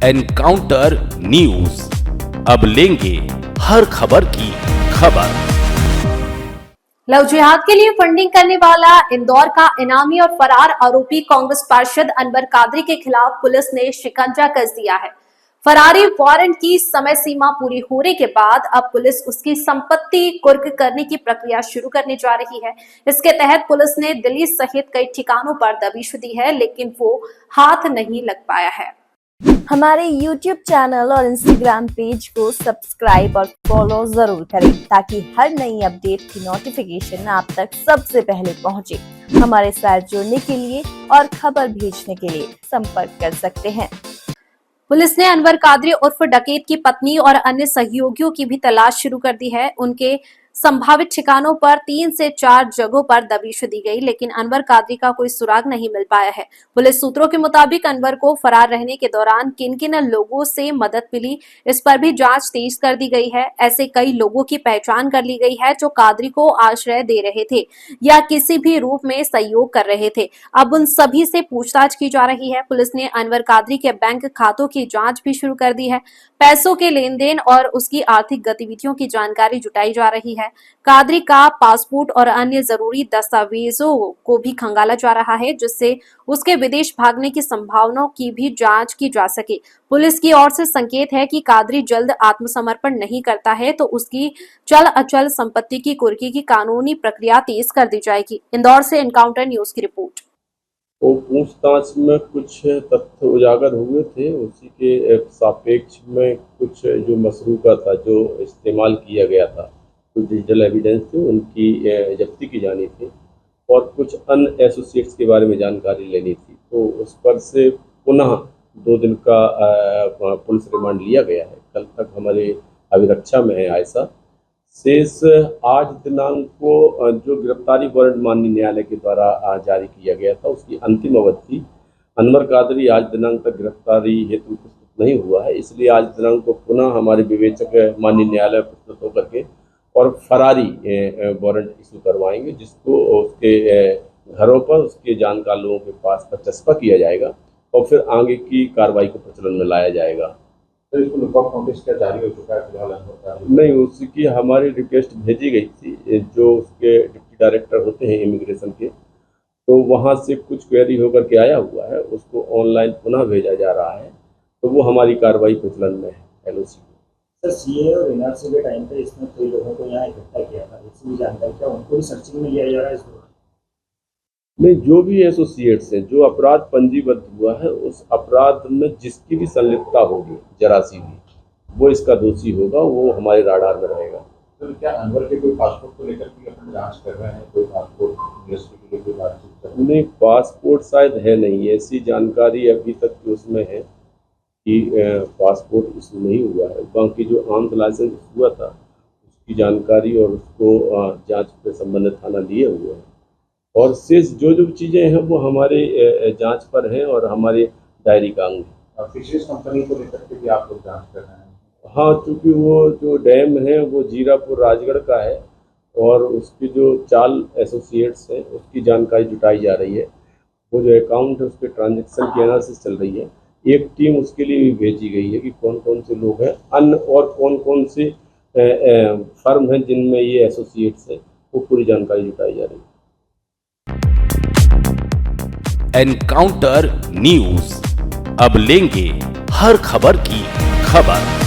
Encounter news, अब लेंगे हर खबर की खबर। लव जिहाद के लिए फंडिंग करने वाला इंदौर का इनामी और फरार आरोपी कांग्रेस पार्षद अनवर कादरी के खिलाफ पुलिस ने शिकंजा कस दिया है। फरारी वारंट की समय सीमा पूरी होने के बाद अब पुलिस उसकी संपत्ति कुर्क करने की प्रक्रिया शुरू करने जा रही है। इसके तहत पुलिस ने दिल्ली सहित कई ठिकानों पर दबिश दी है, लेकिन वो हाथ नहीं लग पाया है। हमारे YouTube चैनल और Instagram पेज को सब्सक्राइब और फॉलो जरूर करें ताकि हर नई अपडेट की नोटिफिकेशन आप तक सबसे पहले पहुंचे। हमारे साथ जुड़ने के लिए और खबर भेजने के लिए संपर्क कर सकते हैं। पुलिस ने अनवर कादरी उर्फ डकैत की पत्नी और अन्य सहयोगियों की भी तलाश शुरू कर दी है। उनके संभावित ठिकानों पर 3 से 4 जगहों पर दबिश दी गई, लेकिन अनवर कादरी का कोई सुराग नहीं मिल पाया है। पुलिस सूत्रों के मुताबिक अनवर को फरार रहने के दौरान किन किन लोगों से मदद मिली, इस पर भी जांच तेज कर दी गई है। ऐसे कई लोगों की पहचान कर ली गई है जो कादरी को आश्रय दे रहे थे या किसी भी रूप में सहयोग कर रहे थे। अब उन सभी से पूछताछ की जा रही है। पुलिस ने अनवर कादरी के बैंक खातों की जांच भी शुरू कर दी है। पैसों के लेन देन और उसकी आर्थिक गतिविधियों की जानकारी जुटाई जा रही है। कादरी का पासपोर्ट और अन्य जरूरी दस्तावेजों को भी खंगाला जा रहा है, जिससे उसके विदेश भागने की संभावनाओं की भी जांच की जा सके। पुलिस की ओर से संकेत है कि कादरी जल्द आत्मसमर्पण नहीं करता है तो उसकी चल अचल संपत्ति की कुर्की की कानूनी प्रक्रिया तेज कर दी जाएगी। इंदौर से एनकाउंटर न्यूज की रिपोर्ट। तो पूछताछ में कुछ तथ्य उजागर हुए थे, उसी के सापेक्ष में कुछ जो मसरूका था, जो इस्तेमाल किया गया था, तो डिजिटल एविडेंस थे, उनकी जब्ती की जानी थी और कुछ अन्य एसोसिएट्स के बारे में जानकारी लेनी थी। तो उस पर से पुनः 2 दिन का पुलिस रिमांड लिया गया है। कल तक हमारे अभिरक्षा में है आयशा। शेष आज दिनांक को जो गिरफ्तारी वारंट माननीय न्यायालय के द्वारा जारी किया गया था, उसकी अंतिम अवधि थी। अनवर कादरी आज दिनांक तक गिरफ्तारी हेतु प्रस्तुत नहीं हुआ है, इसलिए आज दिनांक को पुनः हमारे विवेचक माननीय न्यायालय प्रस्तुत होकर के और फरारी वारंट इशू करवाएंगे, जिसको उसके घरों पर, उसके जानकार लोगों के पास पर चस्पा किया जाएगा और फिर आगे की कार्रवाई को प्रचलन में लाया जाएगा। तो इसको लुकआउट नोटिस क्या जारी हो चुका है फिलहाल? नहीं, उसकी हमारी रिक्वेस्ट भेजी गई थी, जो उसके डिप्टी डायरेक्टर होते हैं इमिग्रेशन के, तो वहाँ से कुछ क्वेरी होकर के आया हुआ है, उसको ऑनलाइन पुनः भेजा जा रहा है, तो वो हमारी कार्रवाई प्रचलन में है LOC। सर, सीए और एनआरसी के टाइम पे इसमें कई लोगों को यहाँ इकट्ठा किया था, इसकी भी जानकारी क्या उनको भी सर्चिंग में लिया जा रहा है? इसको नहीं, जो भी एसोसिएट्स हैं, जो अपराध पंजीबद्ध हुआ है, उस अपराध में जिसकी भी संलिप्तता होगी जरा सी भी, वो इसका दोषी होगा, वो हमारे राडार में रहेगा। तो क्या अनवर के कोई पासपोर्ट को लेकर के अपन जांच कर रहे हैं? कोई पासपोर्ट मिनिस्ट्री के लिए कोई बातचीत कर रहे हैं? नहीं, पासपोर्ट शायद है नहीं, ऐसी जानकारी अभी तक उसमें है कि पासपोर्ट इशू नहीं हुआ है। बाकी जो आर्म्स लाइसेंस हुआ था, उसकी जानकारी और उसको जांच पे संबंधित थाना लिए हुए हैं और शेष जो चीज़ें हैं वो हमारे जांच पर हैं और हमारे डायरी का अंग है। फिशरीज कंपनी को लेकर के भी आप लोग जांच कर रहे हैं? हाँ, क्योंकि वो जो डैम है वो जीरापुर राजगढ़ का है और उसके जो चाल एसोसिएट्स हैं उसकी जानकारी जुटाई जा रही है। वो जो अकाउंट है उसके ट्रांजैक्शन की एनालिसिस चल रही है। एक टीम उसके लिए भी भेजी गई है कि कौन कौन से लोग हैं, अन्य और कौन कौन से फर्म हैं जिनमें ये एसोसिएट्स हैं, वो पूरी जानकारी जुटाई जा रही है। एनकाउंटर न्यूज, अब लेंगे हर खबर की खबर।